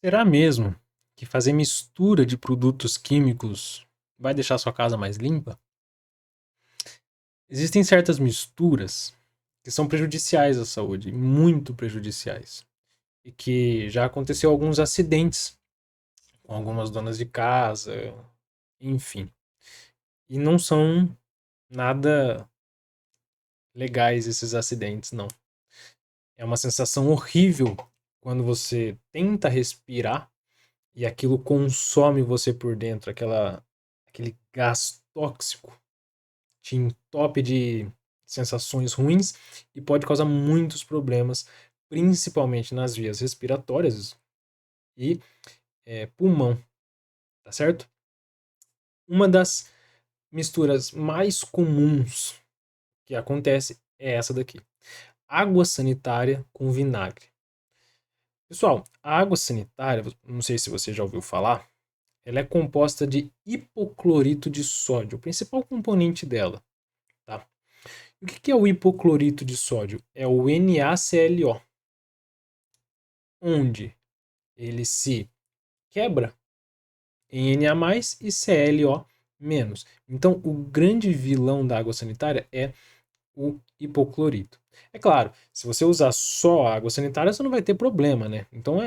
Será mesmo que fazer mistura de produtos químicos vai deixar sua casa mais limpa? Existem certas misturas que são prejudiciais à saúde, muito prejudiciais, e que já aconteceu alguns acidentes com algumas donas de casa, enfim. E não são nada legais esses acidentes, não. É uma sensação horrível quando você tenta respirar e aquilo consome você por dentro, aquele gás tóxico te entope de sensações ruins e pode causar muitos problemas, principalmente nas vias respiratórias e pulmão, tá certo? Uma das misturas mais comuns que acontece é essa daqui: água sanitária com vinagre. Pessoal, a água sanitária, não sei se você já ouviu falar, ela é composta de hipoclorito de sódio, o principal componente dela, tá? O que é o hipoclorito de sódio? É o NaClO, onde ele se quebra em Na e ClO menos. Então, o grande vilão da água sanitária é o hipoclorito. É claro, se você usar só água sanitária, você não vai ter problema, né? Então,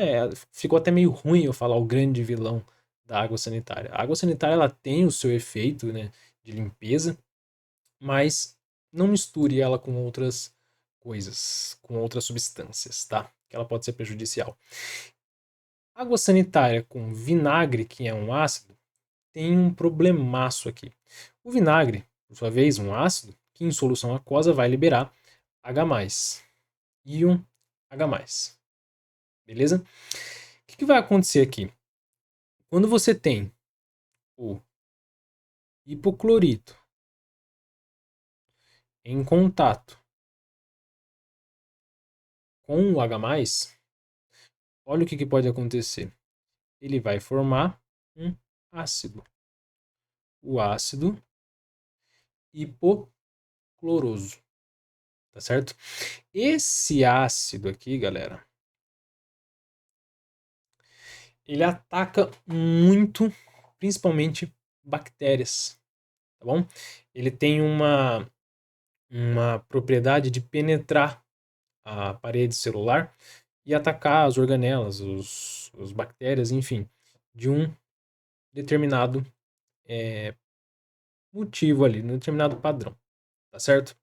ficou até meio ruim eu falar o grande vilão da água sanitária. A água sanitária ela tem o seu efeito, né, de limpeza, mas não misture ela com outras coisas, com outras substâncias, tá? Que ela pode ser prejudicial. Água sanitária com vinagre, que é um ácido, tem um problemaço aqui. O vinagre, por sua vez, um ácido, que em solução aquosa vai liberar H+, íon H+. Beleza? O que vai acontecer aqui? Quando você tem o hipoclorito em contato com o H+, olha o que pode acontecer. Ele vai formar um ácido. O ácido hipocloroso, tá certo? Esse ácido aqui, galera, ele ataca muito, principalmente bactérias, tá bom? Ele tem uma propriedade de penetrar a parede celular e atacar as organelas, os bactérias, enfim, de um determinado motivo ali, um determinado padrão, tá certo?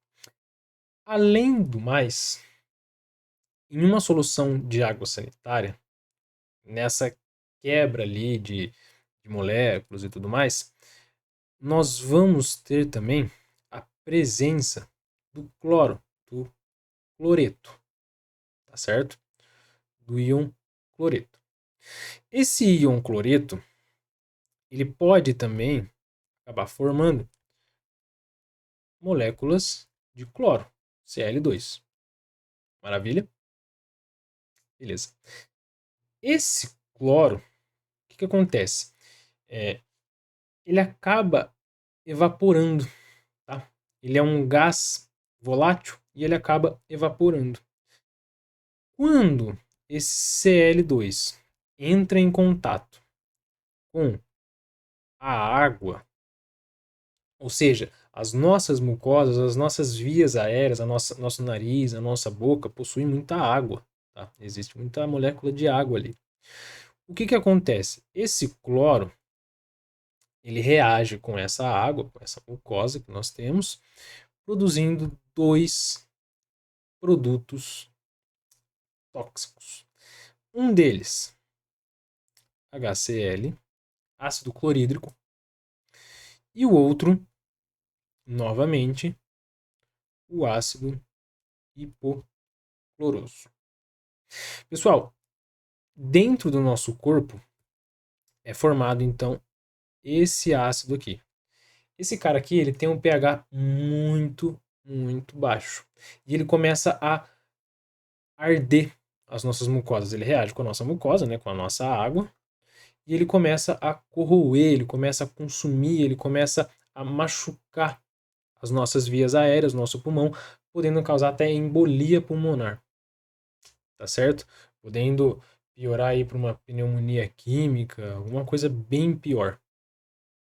Além do mais, em uma solução de água sanitária, nessa quebra ali de moléculas e tudo mais, nós vamos ter também a presença do cloro, do cloreto, tá certo? Do íon cloreto. Esse íon cloreto, ele pode também acabar formando moléculas de cloro, Cl2. Maravilha? Beleza. Esse cloro, o que acontece? Ele acaba evaporando, tá? Ele é um gás volátil e ele acaba evaporando. Quando esse Cl2 entra em contato com a água, ou seja, as nossas mucosas, as nossas vias aéreas, nosso nariz, a nossa boca possuem muita água, tá? Existe muita molécula de água ali. O que acontece? Esse cloro, ele reage com essa água, com essa mucosa que nós temos, produzindo dois produtos tóxicos. Um deles, HCl, ácido clorídrico, e o outro, novamente, o ácido hipocloroso. Pessoal, dentro do nosso corpo é formado então esse ácido aqui. Esse cara aqui, ele tem um pH muito, muito baixo. E ele começa a arder as nossas mucosas. Ele reage com a nossa mucosa, né, com a nossa água, e ele começa a corroer, ele começa a consumir, ele começa a machucar as nossas vias aéreas, nosso pulmão, podendo causar até embolia pulmonar, tá certo? Podendo piorar aí para uma pneumonia química, alguma coisa bem pior,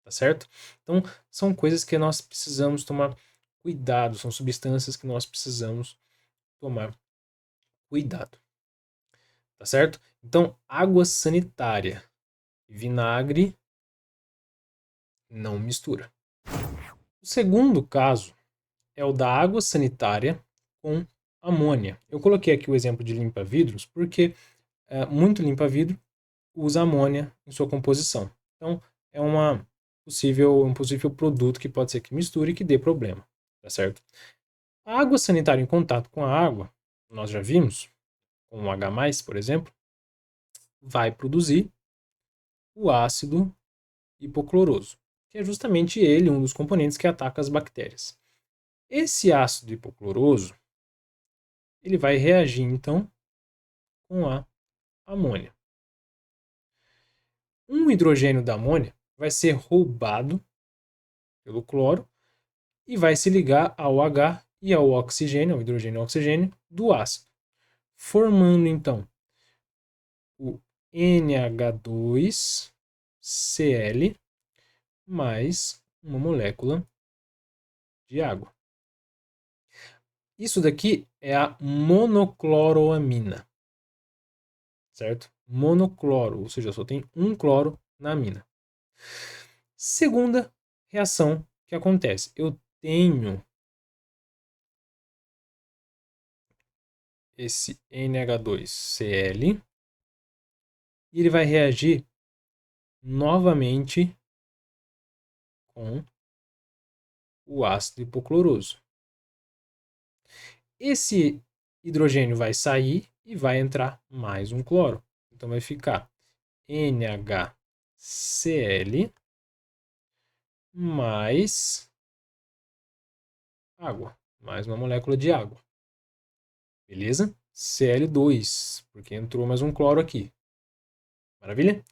tá certo? Então, são coisas que nós precisamos tomar cuidado, são substâncias que nós precisamos tomar cuidado, tá certo? Então, água sanitária e vinagre não mistura. O segundo caso é o da água sanitária com amônia. Eu coloquei aqui o exemplo de limpa-vidros porque muito limpa-vidro usa amônia em sua composição. Então, é um possível produto que pode ser que misture e que dê problema, tá certo? A água sanitária em contato com a água, nós já vimos, com o H+, por exemplo, vai produzir o ácido hipocloroso, que é justamente ele um dos componentes que ataca as bactérias. Esse ácido hipocloroso, ele vai reagir então com a amônia. Um hidrogênio da amônia vai ser roubado pelo cloro e vai se ligar ao H e ao oxigênio, ao hidrogênio e ao oxigênio do ácido, formando então o NH2Cl mais uma molécula de água. Isso daqui é a monocloroamina, certo? Monocloro, ou seja, só tem um cloro na amina. Segunda reação que acontece, eu tenho esse NH2Cl e ele vai reagir novamente com o ácido hipocloroso. Esse hidrogênio vai sair e vai entrar mais um cloro. Então vai ficar NHCl mais água, mais uma molécula de água. Beleza? Cl2, porque entrou mais um cloro aqui. Maravilha?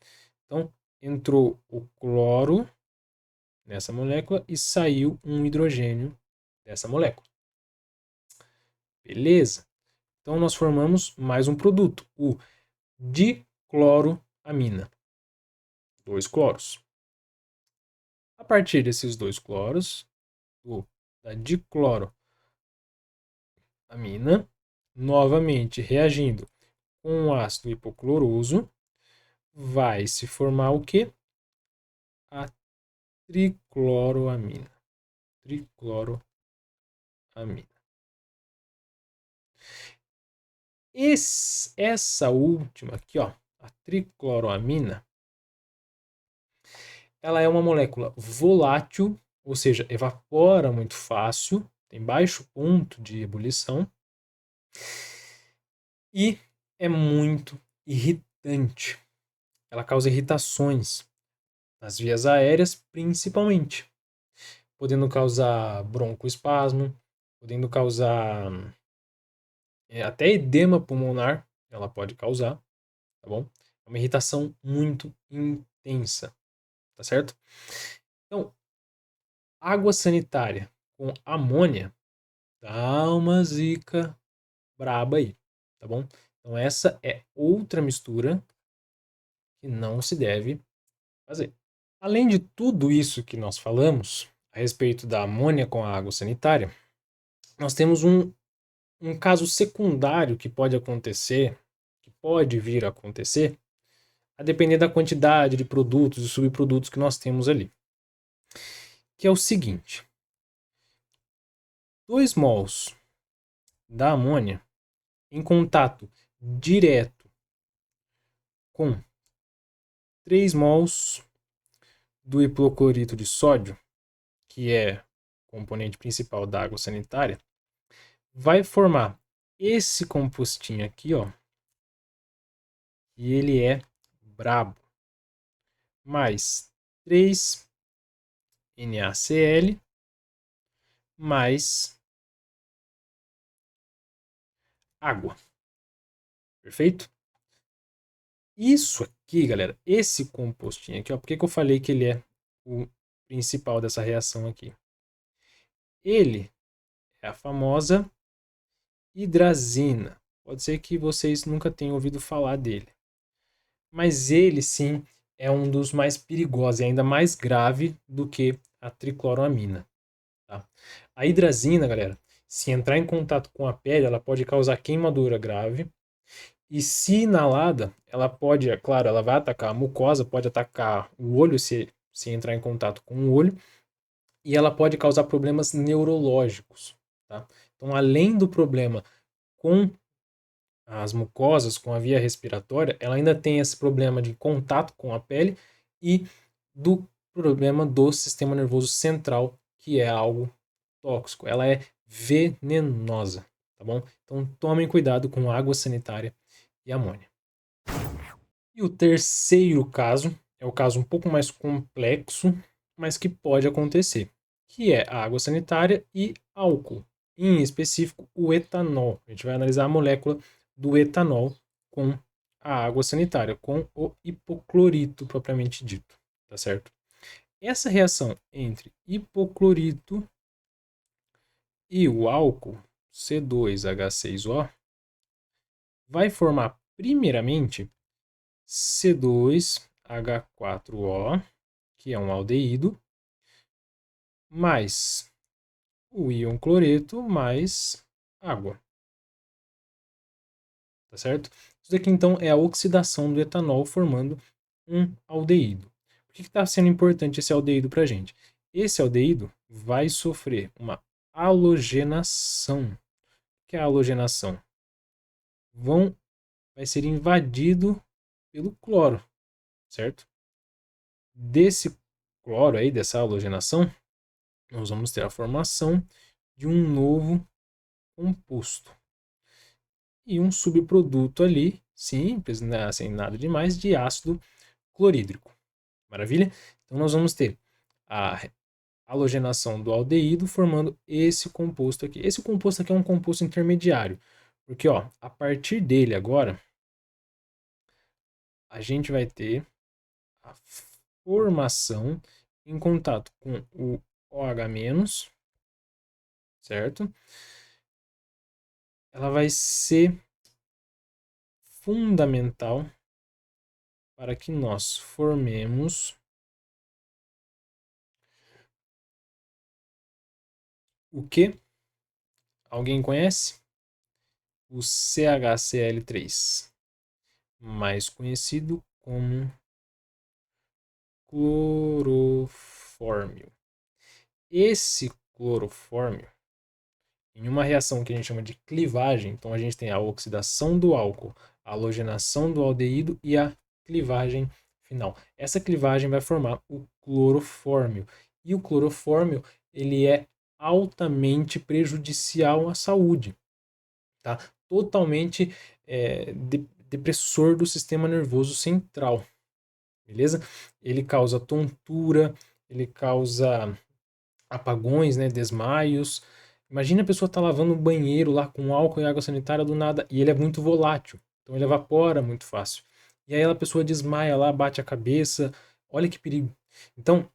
Então, entrou o cloro nessa molécula e saiu um hidrogênio dessa molécula. Beleza? Então, nós formamos mais um produto, o dicloroamina. 2 cloros. A partir desses 2 cloros, da dicloroamina, novamente reagindo com o ácido hipocloroso, vai se formar o que? A tricloroamina. Tricloroamina. Essa última aqui, ó, a tricloroamina, ela é uma molécula volátil, ou seja, evapora muito fácil, tem baixo ponto de ebulição e é muito irritante. Ela causa irritações nas vias aéreas, principalmente, podendo causar broncoespasmo, podendo causar até edema pulmonar, ela pode causar, tá bom? É uma irritação muito intensa, tá certo? Então, água sanitária com amônia dá uma zica braba aí, tá bom? Então, essa é outra mistura que não se deve fazer. Além de tudo isso que nós falamos a respeito da amônia com a água sanitária, nós temos um caso secundário que pode acontecer, que pode vir a acontecer, a depender da quantidade de produtos e subprodutos que nós temos ali. Que é o seguinte: 2 mols da amônia em contato direto com 3 mols do hipoclorito de sódio, que é o componente principal da água sanitária, vai formar esse compostinho aqui, ó, e ele é brabo, mais 3 NaCl mais água. Perfeito? Isso aqui, galera, esse compostinho aqui, ó, por que eu falei que ele é o principal dessa reação aqui? Ele é a famosa hidrazina. Pode ser que vocês nunca tenham ouvido falar dele. mas ele sim é um dos mais perigosos e ainda mais grave do que a tricloramina. Tá? A hidrazina, galera, se entrar em contato com a pele, ela pode causar queimadura grave. E se inalada, ela pode, é claro, ela vai atacar a mucosa, pode atacar o olho se entrar em contato com o olho, e ela pode causar problemas neurológicos. Tá? Então, além do problema com as mucosas, com a via respiratória, ela ainda tem esse problema de contato com a pele e do problema do sistema nervoso central, que é algo tóxico. Ela é venenosa, tá bom? Então tomem cuidado com água sanitária e amônia. E o terceiro caso é o caso um pouco mais complexo, mas que pode acontecer, que é a água sanitária e álcool, em específico o etanol. A gente vai analisar a molécula do etanol com a água sanitária, com o hipoclorito propriamente dito, tá certo? Essa reação entre hipoclorito e o álcool C2H6O vai formar primeiramente C2H4O, que é um aldeído, mais o íon cloreto mais água. Tá certo? Isso daqui então é a oxidação do etanol formando um aldeído. Por que está sendo importante esse aldeído para a gente? Esse aldeído vai sofrer uma halogenação. O que é a halogenação? Vai ser invadido pelo cloro, certo? Desse cloro aí, dessa halogenação, nós vamos ter a formação de um novo composto. E um subproduto ali, simples, né, sem nada demais, de ácido clorídrico. Maravilha? Então nós vamos ter a halogenação do aldeído formando esse composto aqui. Esse composto aqui é um composto intermediário, porque ó, a partir dele agora, a gente vai ter a formação em contato com o OH-, certo? Ela vai ser fundamental para que nós formemos o que? Alguém conhece? O CHCl3, mais conhecido como clorofórmio. Esse clorofórmio, em uma reação que a gente chama de clivagem, então a gente tem a oxidação do álcool, a halogenação do aldeído e a clivagem final. Essa clivagem vai formar o clorofórmio. E o clorofórmio, ele é altamente prejudicial à saúde, tá? Totalmente depressor do sistema nervoso central, beleza? Ele causa tontura, ele causa apagões, né, desmaios. Imagina a pessoa tá lavando um banheiro lá com álcool e água sanitária do nada e ele é muito volátil, então ele evapora muito fácil. E aí a pessoa desmaia lá, bate a cabeça. Olha que perigo. Então,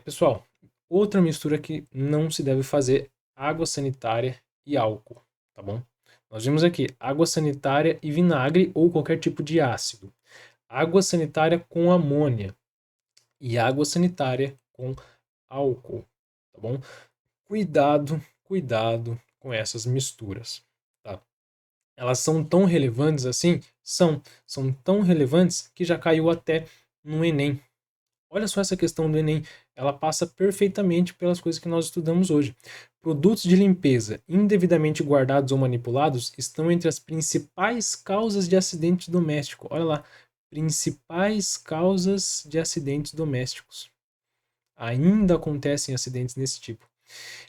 pessoal, outra mistura que não se deve fazer: água sanitária e álcool, tá bom? Nós vimos aqui água sanitária e vinagre ou qualquer tipo de ácido. Água sanitária com amônia e água sanitária com álcool, tá bom? Cuidado, cuidado com essas misturas, tá? Elas são tão relevantes assim? São tão relevantes que já caiu até no Enem. Olha só essa questão do Enem, ela passa perfeitamente pelas coisas que nós estudamos hoje. Produtos de limpeza indevidamente guardados ou manipulados estão entre as principais causas de acidente doméstico. Olha lá, principais causas de acidentes domésticos. Ainda acontecem acidentes desse tipo.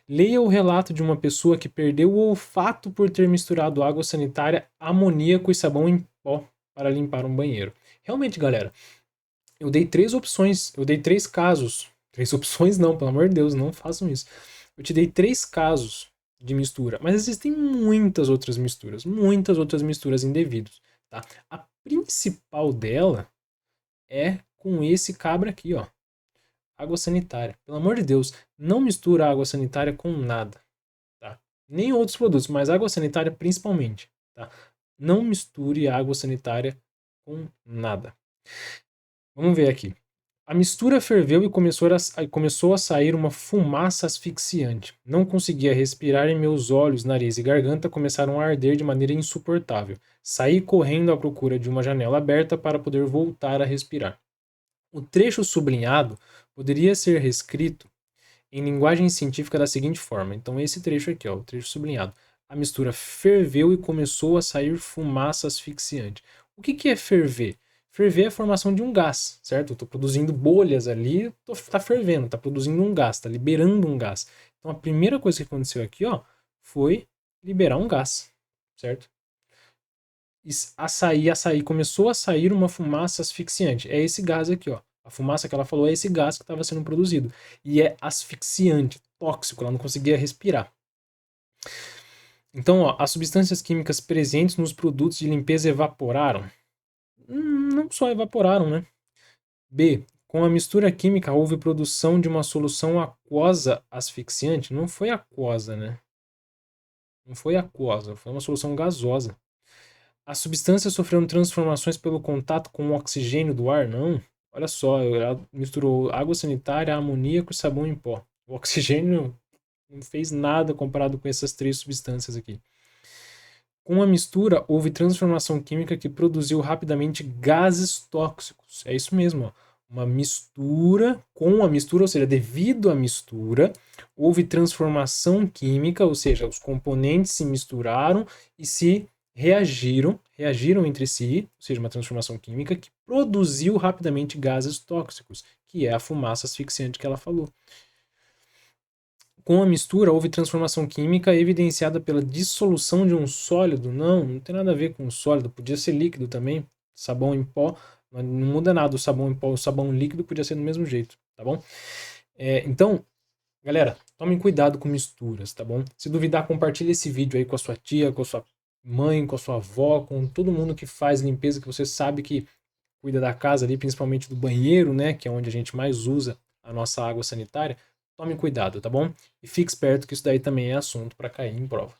Leia o relato de uma pessoa que perdeu o olfato por ter misturado água sanitária, amoníaco e sabão em pó para limpar um banheiro. Realmente, galera, eu dei 3 opções, eu dei 3 casos. 3 opções não, pelo amor de Deus, não façam isso. Eu te dei 3 casos de mistura, mas existem muitas outras misturas indevidas, tá? A principal dela é com esse cabra aqui, ó. Água sanitária. Pelo amor de Deus, não mistura água sanitária com nada, tá? Nem outros produtos, mas água sanitária principalmente, tá? Não misture água sanitária com nada. Vamos ver aqui. A mistura ferveu e começou a sair uma fumaça asfixiante. Não conseguia respirar e meus olhos, nariz e garganta começaram a arder de maneira insuportável. Saí correndo à procura de uma janela aberta para poder voltar a respirar. O trecho sublinhado poderia ser reescrito em linguagem científica da seguinte forma. Então, esse trecho aqui, ó, o trecho sublinhado. A mistura ferveu e começou a sair fumaça asfixiante. O que é ferver? Ferver é a formação de um gás, certo? Eu estou produzindo bolhas ali, está fervendo, está produzindo um gás, está liberando um gás. Então, a primeira coisa que aconteceu aqui, ó, foi liberar um gás, certo? Açaí, começou a sair uma fumaça asfixiante. É esse gás aqui, ó. A fumaça que ela falou é esse gás que estava sendo produzido. E é asfixiante, tóxico, ela não conseguia respirar. Então, ó, as substâncias químicas presentes nos produtos de limpeza evaporaram. Não só evaporaram, né? B. Com a mistura química houve produção de uma solução aquosa asfixiante. Não foi aquosa, né? Não foi aquosa, foi uma solução gasosa. As substâncias sofreram transformações pelo contato com o oxigênio do ar? Não. Olha só, ela misturou água sanitária, amoníaco e sabão em pó. O oxigênio não fez nada comparado com essas três substâncias aqui. Com a mistura, houve transformação química que produziu rapidamente gases tóxicos. É isso mesmo, ó. Uma mistura, com a mistura, ou seja, devido à mistura, houve transformação química, ou seja, os componentes se misturaram e se reagiram entre si, ou seja, uma transformação química que produziu rapidamente gases tóxicos, que é a fumaça asfixiante que ela falou. Com a mistura, houve transformação química evidenciada pela dissolução de um sólido. Não tem nada a ver com sólido, podia ser líquido também. Sabão em pó, não muda nada o sabão em pó, o sabão líquido podia ser do mesmo jeito, tá bom? Então, galera, tomem cuidado com misturas, tá bom? Se duvidar, compartilhe esse vídeo aí com a sua tia, com a sua mãe, com a sua avó, com todo mundo que faz limpeza, que você sabe que cuida da casa ali, principalmente do banheiro, né, que é onde a gente mais usa a nossa água sanitária. Tome cuidado, tá bom? E fique esperto que isso daí também é assunto para cair em prova.